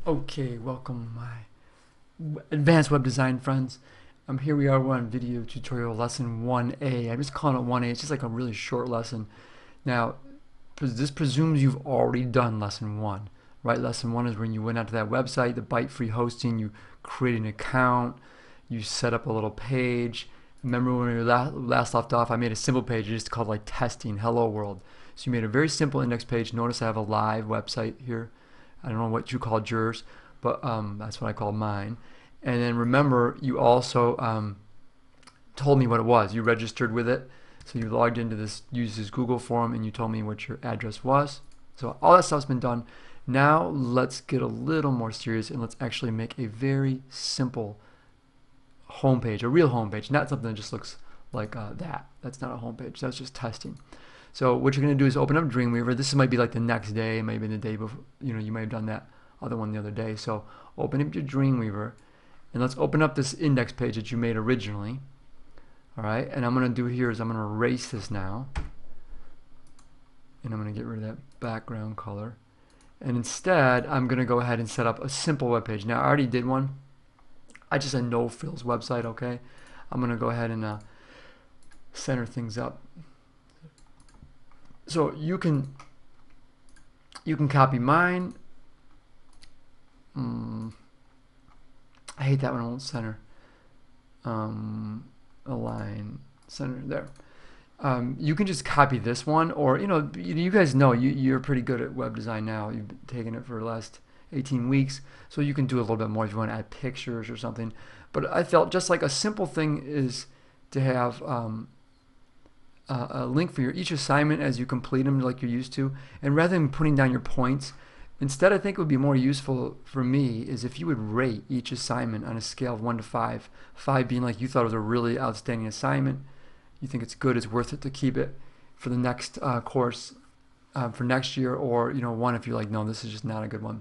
Okay, welcome my advanced web design friends. Here we are, we're on video tutorial lesson 1A. I'm just calling it 1A, it's just like a really short lesson. Now, this presumes you've already done lesson 1, right? Lesson 1 is when you went out to that website, the Byte free hosting, you create an account, you set up a little page. Remember when we last left off, I made a simple page just called like testing, hello world. So you made a very simple index page. Notice I have a live website here. I don't know what you called yours, but that's what I called mine. And then remember, you also told me what it was. You registered with it. So you logged into this, used this Google form, and you told me what your address was. So all that stuff's been done. Now let's get a little more serious and let's actually make a very simple homepage, a real homepage, not something that just looks like that. That's not a homepage. That's just testing. So what you're going to do is open up Dreamweaver. This might be like the next day, maybe the day before. You might have done that other one the other day. So open up your Dreamweaver, and let's open up this index page that you made originally. All right, and I'm going to do here is I'm going to erase this now, and I'm going to get rid of that background color. And instead, I'm going to go ahead and set up a simple web page. Now I already did one. I just a no frills website. Okay, I'm going to go ahead and center things up. So you can copy mine. I hate that when I won't center. Align, center, there. You can just copy this one, or you guys know you're pretty good at web design now. You've been taking it for the last 18 weeks, so you can do a little bit more if you want to add pictures or something. But I felt just like a simple thing is to have a link for each assignment as you complete them like you're used to, and rather than putting down your points, instead I think it would be more useful for me is if you would rate each assignment on a scale of 1 to 5, 5 being like you thought it was a really outstanding assignment, you think it's good, it's worth it to keep it for the next course for next year, or 1 if you're like, no, this is just not a good one.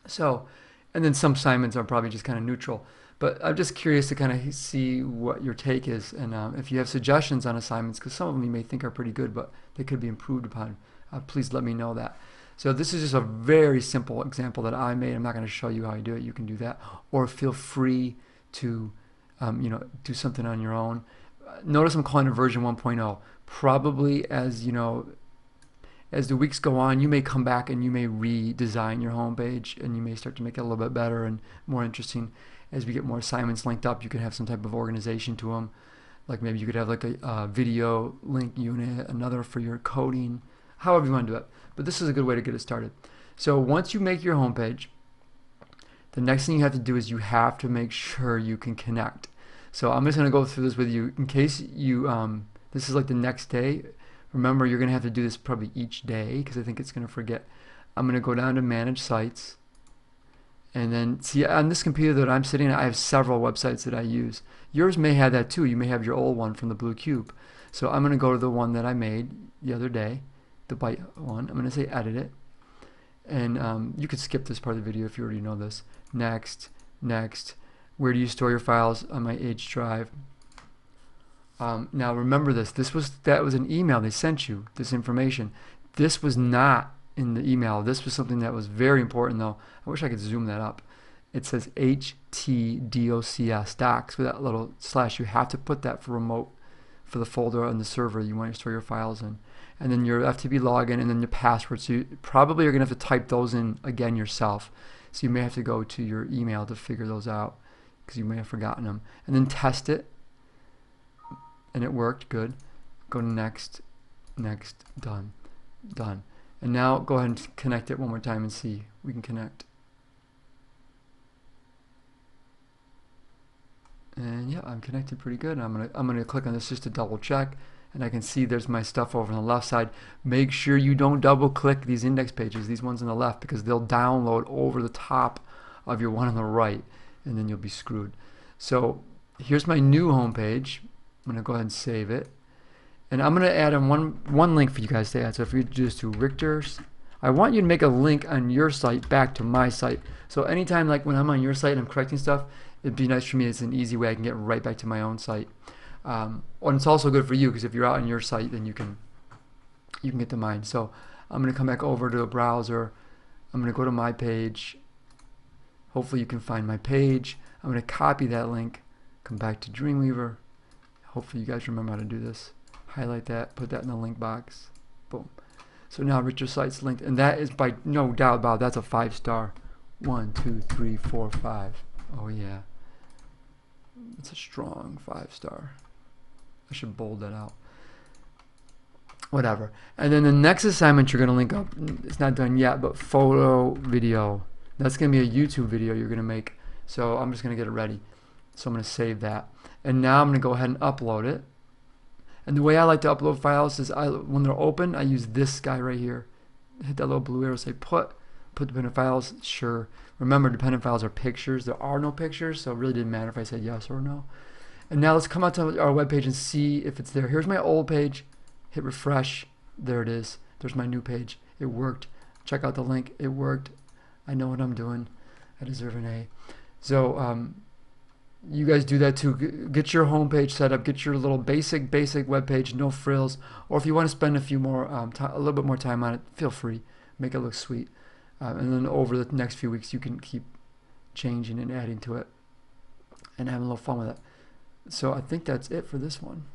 So, and then some assignments are probably just kind of neutral. But I'm just curious to kind of see what your take is, and if you have suggestions on assignments, because some of them you may think are pretty good, but they could be improved upon. Please let me know that. So this is just a very simple example that I made. I'm not going to show you how I do it. You can do that, or feel free to, do something on your own. Notice I'm calling it version 1.0. Probably as as the weeks go on, you may come back and you may redesign your homepage, and you may start to make it a little bit better and more interesting. As we get more assignments linked up, you could have some type of organization to them. Like maybe you could have like a video link unit, another for your coding, however you want to do it. But this is a good way to get it started. So once you make your homepage, the next thing you have to do is you have to make sure you can connect. So I'm just going to go through this with you in case you, this is like the next day. Remember, you're going to have to do this probably each day because I think it's going to forget. I'm going to go down to Manage Sites. And then, see, on this computer that I'm sitting at, I have several websites that I use. Yours may have that too. You may have your old one from the blue cube. So I'm going to go to the one that I made the other day, the Byte one. I'm going to say Edit it. And you could skip this part of the video if you already know this. Next, next. Where do you store your files? On my H drive. Now remember this. That was an email they sent you, this information. This was not in the email. This was something that was very important though. I wish I could zoom that up. It says HTDOCS docs with that little slash. You have to put that for remote, for the folder on the server you want to store your files in. And then your FTP login and then your password. So you probably are going to have to type those in again yourself. So you may have to go to your email to figure those out because you may have forgotten them. And then test it. And it worked, good. Go to next, next, done, done. And now go ahead and connect it one more time and see. We can connect. And yeah, I'm connected pretty good. I'm gonna click on this just to double check, and I can see there's my stuff over on the left side. Make sure you don't double click these index pages, these ones on the left, because they'll download over the top of your one on the right, and then you'll be screwed. So here's my new home page. I'm gonna go ahead and save it. And I'm going to add in one link for you guys to add. So if you just do Richter's, I want you to make a link on your site back to my site. So anytime like when I'm on your site and I'm correcting stuff, it'd be nice for me. It's an easy way I can get right back to my own site. And it's also good for you because if you're out on your site, then you can get to mine. So I'm going to come back over to a browser. I'm going to go to my page, Hopefully you can find my page. I'm going to copy that link, come back to Dreamweaver. Hopefully you guys remember how to do this. Highlight that, put that in the link box. Boom. So now Richard Site's linked, and that is by no doubt about that's a 5-star. 1, 2, 3, 4, 5. Oh yeah. It's a strong 5-star. I should bold that out. Whatever. And then the next assignment you're going to link up, it's not done yet, but photo video. That's going to be a YouTube video you're going to make. So I'm just going to get it ready. So I'm going to save that. And now I'm going to go ahead and upload it. And the way I like to upload files is when they're open, I use this guy right here. Hit that little blue arrow, say put dependent files. Sure. Remember, dependent files are pictures. There are no pictures, so it really didn't matter if I said yes or no. And now let's come out to our web page and see if it's there. Here's my old page. Hit refresh. There it is. There's my new page. It worked. Check out the link. It worked. I know what I'm doing. I deserve an A. So you guys do that too. Get your home page set up. Get your little basic web page, no frills. Or if you want to spend a few more, a little bit more time on it, feel free. Make it look sweet. And then over the next few weeks, you can keep changing and adding to it and having a little fun with it. So I think that's it for this one.